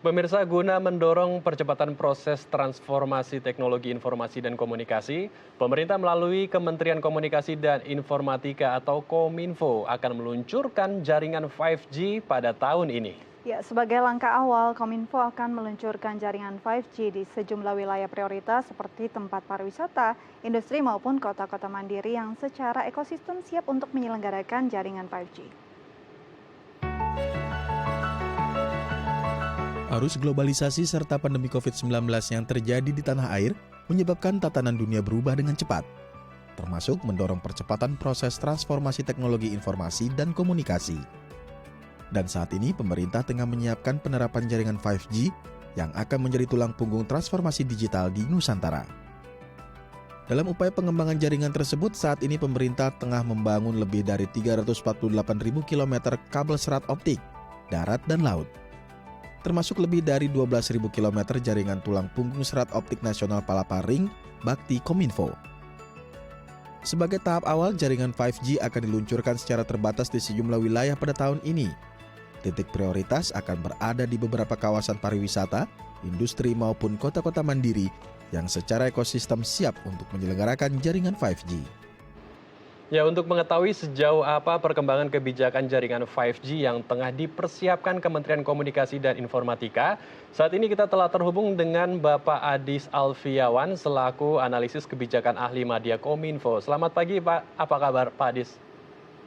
Pemirsa, guna mendorong percepatan proses transformasi teknologi informasi dan komunikasi, pemerintah melalui Kementerian Komunikasi dan Informatika atau Kominfo akan meluncurkan jaringan 5G pada tahun ini. Ya, sebagai langkah awal, Kominfo akan meluncurkan jaringan 5G di sejumlah wilayah prioritas seperti tempat pariwisata, industri maupun kota-kota mandiri yang secara ekosistem siap untuk menyelenggarakan jaringan 5G. Arus globalisasi serta pandemi COVID-19 yang terjadi di tanah air menyebabkan tatanan dunia berubah dengan cepat, termasuk mendorong percepatan proses transformasi teknologi informasi dan komunikasi. Dan saat ini pemerintah tengah menyiapkan penerapan jaringan 5G yang akan menjadi tulang punggung transformasi digital di Nusantara. Dalam upaya pengembangan jaringan tersebut, saat ini pemerintah tengah membangun lebih dari 348.000 km kabel serat optik, darat dan laut, termasuk lebih dari 12.000 km jaringan tulang punggung serat optik nasional Palaparing Bakti Kominfo. Sebagai tahap awal, jaringan 5G akan diluncurkan secara terbatas di sejumlah wilayah pada tahun ini. Titik prioritas akan berada di beberapa kawasan pariwisata, industri maupun kota-kota mandiri yang secara ekosistem siap untuk menyelenggarakan jaringan 5G. Ya, untuk mengetahui sejauh apa perkembangan kebijakan jaringan 5G yang tengah dipersiapkan Kementerian Komunikasi dan Informatika, saat ini kita telah terhubung dengan Bapak Adis Alfiawan selaku analisis kebijakan ahli Media Kominfo. Selamat pagi, Pak. Apa kabar, Pak Adis?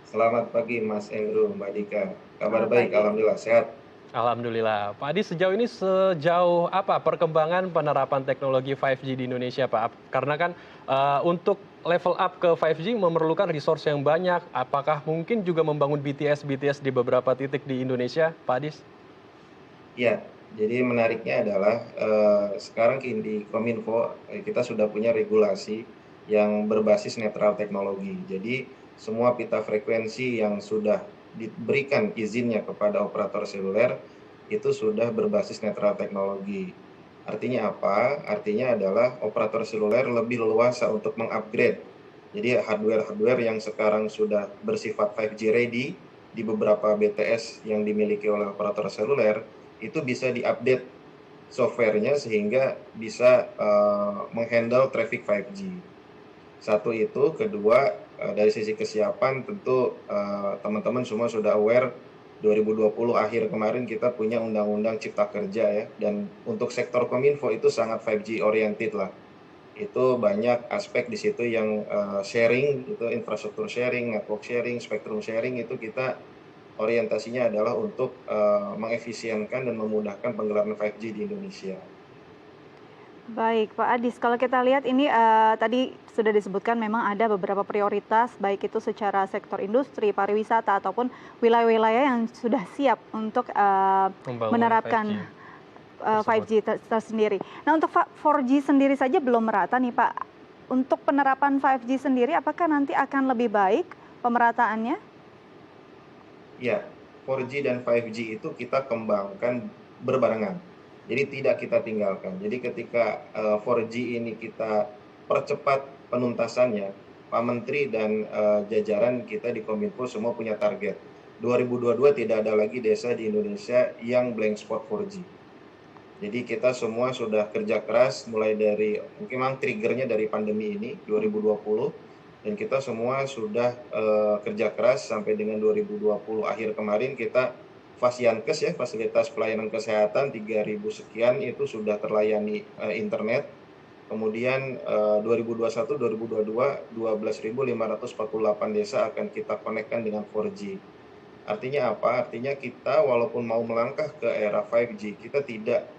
Selamat pagi Mas Andrew, Mbak Dika. Kabar Selamat baik, pagi. alhamdulillah sehat. Alhamdulillah. Pak Adis, sejauh apa perkembangan penerapan teknologi 5G di Indonesia, Pak? Karena kan untuk level up ke 5G memerlukan resource yang banyak. Apakah mungkin juga membangun BTS di beberapa titik di Indonesia, Pak Adis? Ya, jadi menariknya adalah sekarang di Kominfo kita sudah punya regulasi yang berbasis netral teknologi. Jadi semua pita frekuensi yang sudah diberikan izinnya kepada operator seluler itu sudah berbasis netral teknologi. Artinya apa? Artinya adalah operator seluler lebih leluasa untuk mengupgrade. Jadi hardware-hardware yang sekarang sudah bersifat 5G ready di beberapa BTS yang dimiliki oleh operator seluler itu bisa diupdate softwarenya sehingga bisa menghandle traffic 5G. Satu itu, kedua dari sisi kesiapan tentu teman-teman semua sudah aware 2020 akhir kemarin kita punya Undang-Undang Cipta Kerja ya, dan untuk sektor Kominfo itu sangat 5G oriented lah. Itu banyak aspek di situ yang sharing, itu infrastruktur sharing, network sharing, spektrum sharing itu kita orientasinya adalah untuk mengefisienkan dan memudahkan penggelaran 5G di Indonesia. Baik, Pak Adis, kalau kita lihat ini tadi sudah disebutkan memang ada beberapa prioritas, baik itu secara sektor industri, pariwisata, ataupun wilayah-wilayah yang sudah siap untuk Pembangunan menerapkan 5G 5G tersendiri. Nah, untuk 4G sendiri saja belum merata nih, Pak. Untuk penerapan 5G sendiri, apakah nanti akan lebih baik pemerataannya? Ya, 4G dan 5G itu kita kembangkan berbarengan. Jadi tidak kita tinggalkan. Jadi ketika 4G ini kita percepat penuntasannya, Pak Menteri dan jajaran kita di Kominfo semua punya target. 2022 tidak ada lagi desa di Indonesia yang blank spot 4G. Jadi kita semua sudah kerja keras mulai dari mungkin memang triggernya dari pandemi ini 2020 dan kita semua sudah kerja keras sampai dengan 2020 akhir kemarin kita Fasiankes ya, fasilitas pelayanan kesehatan 3.000 sekian itu sudah terlayani internet. Kemudian 2021-2022 12.548 desa akan kita konekkan dengan 4G. Artinya apa? Artinya kita walaupun mau melangkah ke era 5G, kita tidak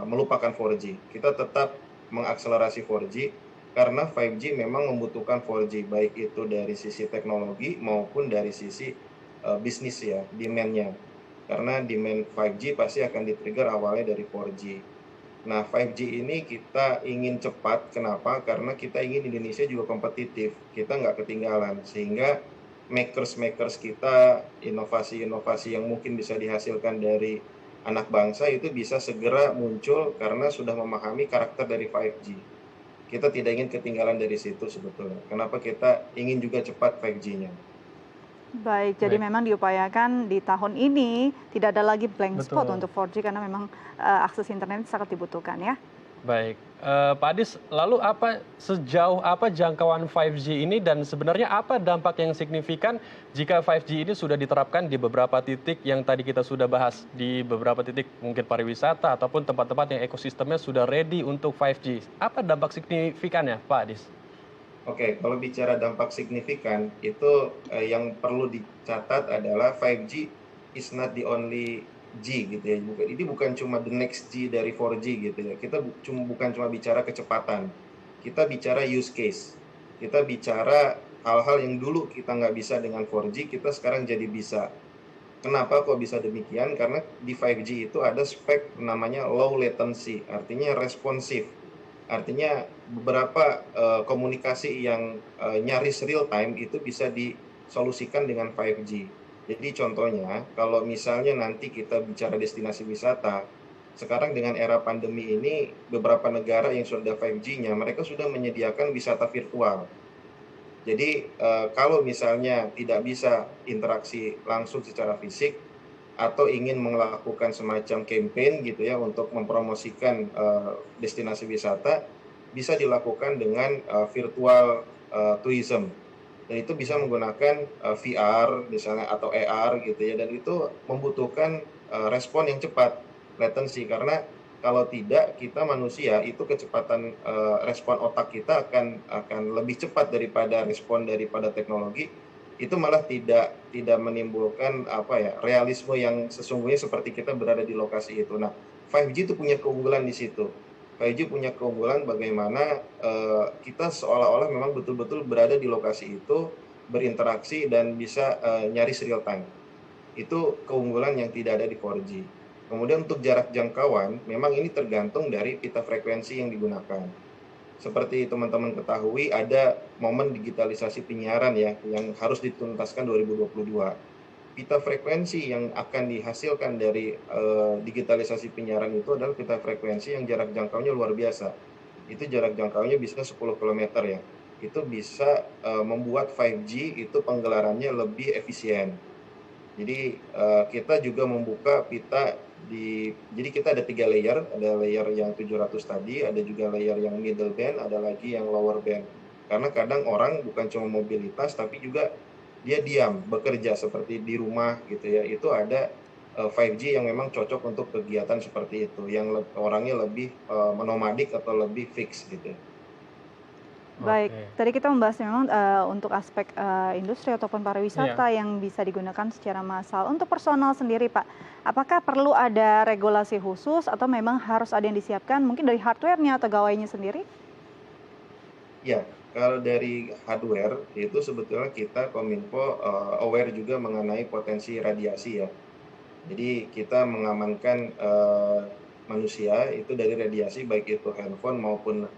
melupakan 4G. Kita tetap mengakselerasi 4G karena 5G memang membutuhkan 4G baik itu dari sisi teknologi maupun dari sisi bisnis ya, demand-nya. Karena demand 5G pasti akan di-trigger awalnya dari 4G. Nah, 5G ini kita ingin cepat, kenapa? Karena kita ingin Indonesia juga kompetitif, kita nggak ketinggalan, sehingga makers-makers kita, inovasi-inovasi yang mungkin bisa dihasilkan dari anak bangsa itu bisa segera muncul karena sudah memahami karakter dari 5G. Kita tidak ingin ketinggalan dari situ sebetulnya. Kenapa kita ingin juga cepat 5G-nya? Baik, jadi Baik, memang diupayakan di tahun ini tidak ada lagi blank spot betul. untuk 4G karena memang akses internet sangat dibutuhkan ya. Baik, Pak Adis, lalu sejauh apa jangkauan 5G ini dan sebenarnya apa dampak yang signifikan jika 5G ini sudah diterapkan di beberapa titik yang tadi kita sudah bahas, di beberapa titik mungkin pariwisata ataupun tempat-tempat yang ekosistemnya sudah ready untuk 5G. Apa dampak signifikannya, Pak Adis? Oke, kalau bicara dampak signifikan, itu yang perlu dicatat adalah 5G is not the only G gitu ya. Ini bukan cuma the next G dari 4G gitu ya. Kita bukan cuma bicara kecepatan, kita bicara use case. Kita bicara hal-hal yang dulu kita nggak bisa dengan 4G, kita sekarang jadi bisa. Kenapa kok bisa demikian? Karena di 5G itu ada spek namanya low latency, artinya responsif. Artinya beberapa komunikasi yang nyaris real time itu bisa disolusikan dengan 5G. Jadi contohnya, kalau misalnya nanti kita bicara destinasi wisata, sekarang dengan era pandemi ini beberapa negara yang sudah 5G-nya, mereka sudah menyediakan wisata virtual. Jadi kalau misalnya tidak bisa interaksi langsung secara fisik atau ingin melakukan semacam campaign gitu ya untuk mempromosikan destinasi wisata, bisa dilakukan dengan virtual tourism. Dan itu bisa menggunakan VR misalnya atau AR gitu ya, dan itu membutuhkan respon yang cepat, latency, karena kalau tidak, kita manusia itu kecepatan respon otak kita akan lebih cepat daripada respon daripada teknologi. Itu malah tidak menimbulkan realisme yang sesungguhnya seperti kita berada di lokasi itu. Nah, 5G itu punya keunggulan di situ. 5G punya keunggulan bagaimana kita seolah-olah memang betul-betul berada di lokasi itu, berinteraksi dan bisa nyaris real time. Itu keunggulan yang tidak ada di 4G. Kemudian untuk jarak jangkauan, memang ini tergantung dari pita frekuensi yang digunakan. Seperti teman-teman ketahui, ada momen digitalisasi penyiaran ya, yang harus dituntaskan 2022. Pita frekuensi yang akan dihasilkan dari digitalisasi penyiaran itu adalah pita frekuensi yang jarak jangkaunya luar biasa. Itu jarak jangkaunya bisa 10 km ya. Itu bisa membuat 5G itu penggelarannya lebih efisien. Jadi kita juga membuka pita jadi kita ada 3 layer, ada layer yang 700 tadi, ada juga layer yang middle band, ada lagi yang lower band. Karena kadang orang bukan cuma mobilitas tapi juga dia diam, bekerja seperti di rumah gitu ya. Itu ada 5G yang memang cocok untuk kegiatan seperti itu, yang orangnya lebih menomadik atau lebih fix gitu. Baik, Oke. tadi kita membahas memang untuk aspek industri ataupun Iya. pariwisata yang bisa digunakan secara massal. Untuk personal sendiri, Pak, apakah perlu ada regulasi khusus atau memang harus ada yang disiapkan mungkin dari hardware-nya atau gawainya sendiri? Ya, kalau dari hardware itu sebetulnya kita Kominfo aware juga mengenai potensi radiasi ya. Jadi kita mengamankan manusia itu dari radiasi baik itu handphone maupun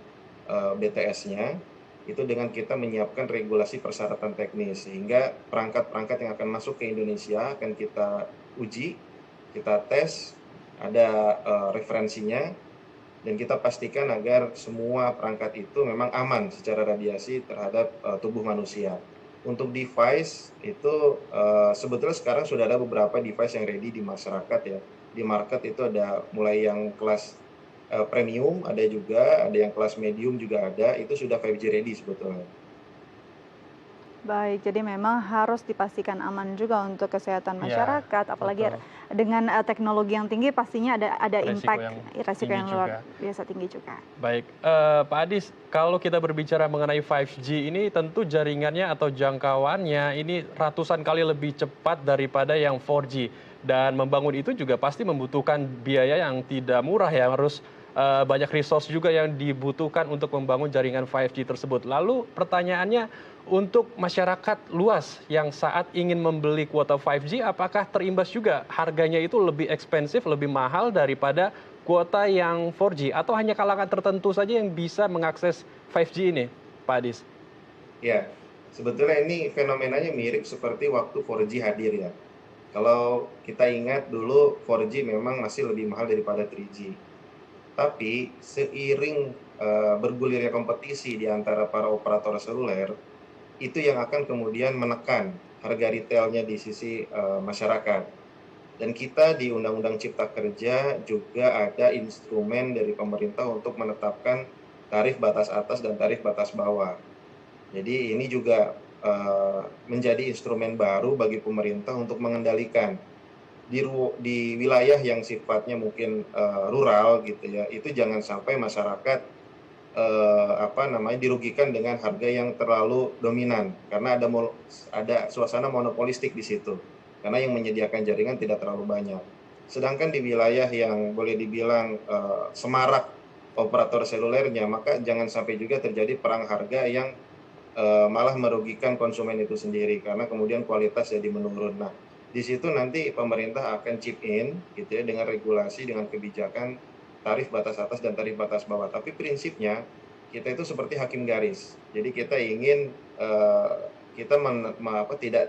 BTS-nya, itu dengan kita menyiapkan regulasi persyaratan teknis sehingga perangkat-perangkat yang akan masuk ke Indonesia akan kita uji, kita tes, ada referensinya, dan kita pastikan agar semua perangkat itu memang aman secara radiasi terhadap tubuh manusia. Untuk device itu sebetulnya sekarang sudah ada beberapa device yang ready di masyarakat ya. Di market itu ada mulai yang kelas premium, ada yang kelas medium juga ada, itu sudah 5G ready sebetulnya. Baik, jadi memang harus dipastikan aman juga untuk kesehatan Iya, masyarakat, apalagi betul. dengan teknologi yang tinggi pastinya ada Resiko impact yang resiko tinggi yang luar juga. biasa tinggi juga. Baik, Pak Adis, kalau kita berbicara mengenai 5G ini tentu jaringannya atau jangkauannya ini ratusan kali lebih cepat daripada yang 4G. Dan membangun itu juga pasti membutuhkan biaya yang tidak murah ya, harus banyak resource juga yang dibutuhkan untuk membangun jaringan 5G tersebut. Lalu pertanyaannya, untuk masyarakat luas yang saat ingin membeli kuota 5G, apakah terimbas juga harganya itu lebih ekspensif, lebih mahal daripada kuota yang 4G atau hanya kalangan tertentu saja yang bisa mengakses 5G ini, Pak Adis? Ya, sebetulnya ini fenomenanya mirip seperti waktu 4G hadir ya. Kalau kita ingat dulu 4G memang masih lebih mahal daripada 3G. Tapi seiring bergulirnya kompetisi di antara para operator seluler, itu yang akan kemudian menekan harga retailnya di sisi masyarakat. Dan kita di Undang-Undang Cipta Kerja juga ada instrumen dari pemerintah untuk menetapkan tarif batas atas dan tarif batas bawah. Jadi ini juga menjadi instrumen baru bagi pemerintah untuk mengendalikan di wilayah yang sifatnya mungkin rural gitu ya, itu jangan sampai masyarakat dirugikan dengan harga yang terlalu dominan karena ada suasana monopolistik di situ. Karena yang menyediakan jaringan tidak terlalu banyak. Sedangkan di wilayah yang boleh dibilang semarak operator selulernya, maka jangan sampai juga terjadi perang harga yang malah merugikan konsumen itu sendiri karena kemudian kualitas jadi menurun. Nah, di situ nanti pemerintah akan chip in gitu ya dengan regulasi, dengan kebijakan tarif batas atas dan tarif batas bawah. Tapi prinsipnya kita itu seperti hakim garis. Jadi kita ingin kita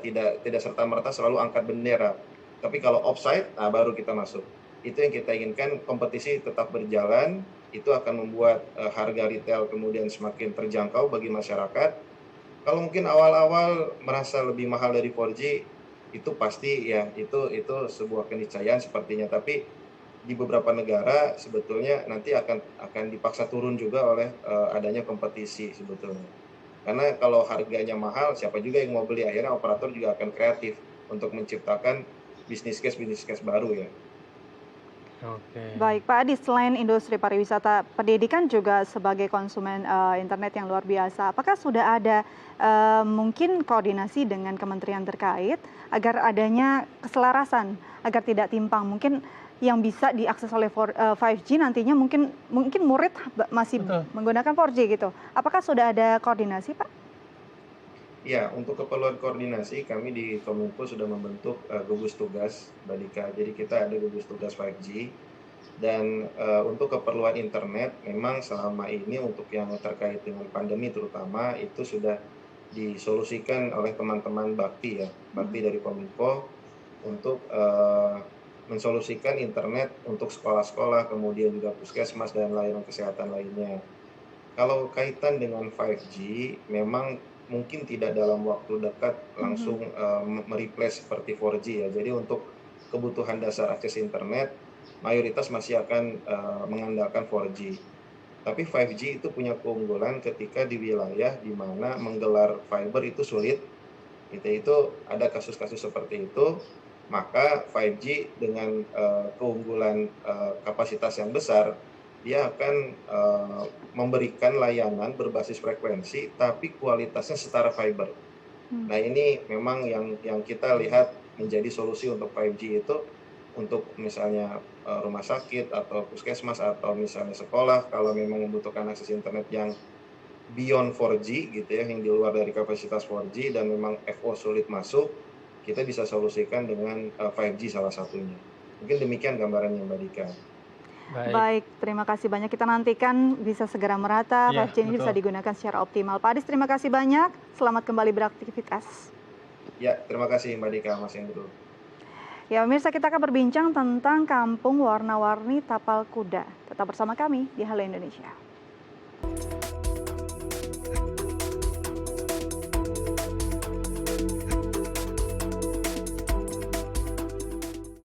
tidak serta merta selalu angkat bendera. Tapi kalau offside, nah baru kita masuk. Itu yang kita inginkan, kompetisi tetap berjalan. Itu akan membuat harga retail kemudian semakin terjangkau bagi masyarakat. Kalau mungkin awal-awal merasa lebih mahal dari 4G, itu pasti ya itu sebuah keniscayaan sepertinya. Tapi di beberapa negara sebetulnya nanti akan dipaksa turun juga oleh adanya kompetisi sebetulnya. Karena kalau harganya mahal, siapa juga yang mau beli? Akhirnya operator juga akan kreatif untuk menciptakan bisnis case baru ya. Oke. Baik, Pak Adi, selain industri pariwisata, pendidikan juga sebagai konsumen internet yang luar biasa. Apakah sudah ada mungkin koordinasi dengan kementerian terkait agar adanya keselarasan, agar tidak timpang? Mungkin yang bisa diakses oleh 5G nantinya mungkin murid masih Betul. menggunakan 4G gitu. Apakah sudah ada koordinasi, Pak? Ya, untuk keperluan koordinasi kami di Kominfo sudah membentuk gugus tugas, Mbak Dika. Jadi kita ada gugus tugas 5G. Dan untuk keperluan internet memang selama ini untuk yang terkait dengan pandemi terutama itu sudah disolusikan oleh teman-teman Bakti ya, Bakti dari Kominfo untuk mensolusikan internet untuk sekolah-sekolah, kemudian juga puskesmas dan layanan kesehatan lainnya. Kalau kaitan dengan 5G, memang mungkin tidak dalam waktu dekat langsung mereplace seperti 4G ya. Jadi untuk kebutuhan dasar akses internet, mayoritas masih akan mengandalkan 4G. Tapi 5G itu punya keunggulan ketika di wilayah di mana menggelar fiber itu sulit. Itu ada kasus-kasus seperti itu, maka 5G dengan keunggulan kapasitas yang besar, dia akan memberikan layanan berbasis frekuensi, tapi kualitasnya setara fiber. Nah ini memang yang kita lihat menjadi solusi untuk 5G itu, untuk misalnya rumah sakit atau puskesmas atau misalnya sekolah, kalau memang membutuhkan akses internet yang beyond 4G gitu ya, yang di luar dari kapasitas 4G dan memang FO sulit masuk, kita bisa solusikan dengan 5G salah satunya. Mungkin demikian gambarannya Mbak Dika. Baik, terima kasih banyak. Kita nantikan bisa segera merata, Iya, 5G ini bisa betul. digunakan secara optimal. Pak Adis, terima kasih banyak. Selamat kembali beraktivitas. Ya, terima kasih Mbak Dika, Mas Hendro. Ya, pemirsa, kita akan berbincang tentang kampung warna-warni tapal kuda. Tetap bersama kami di Halo Indonesia.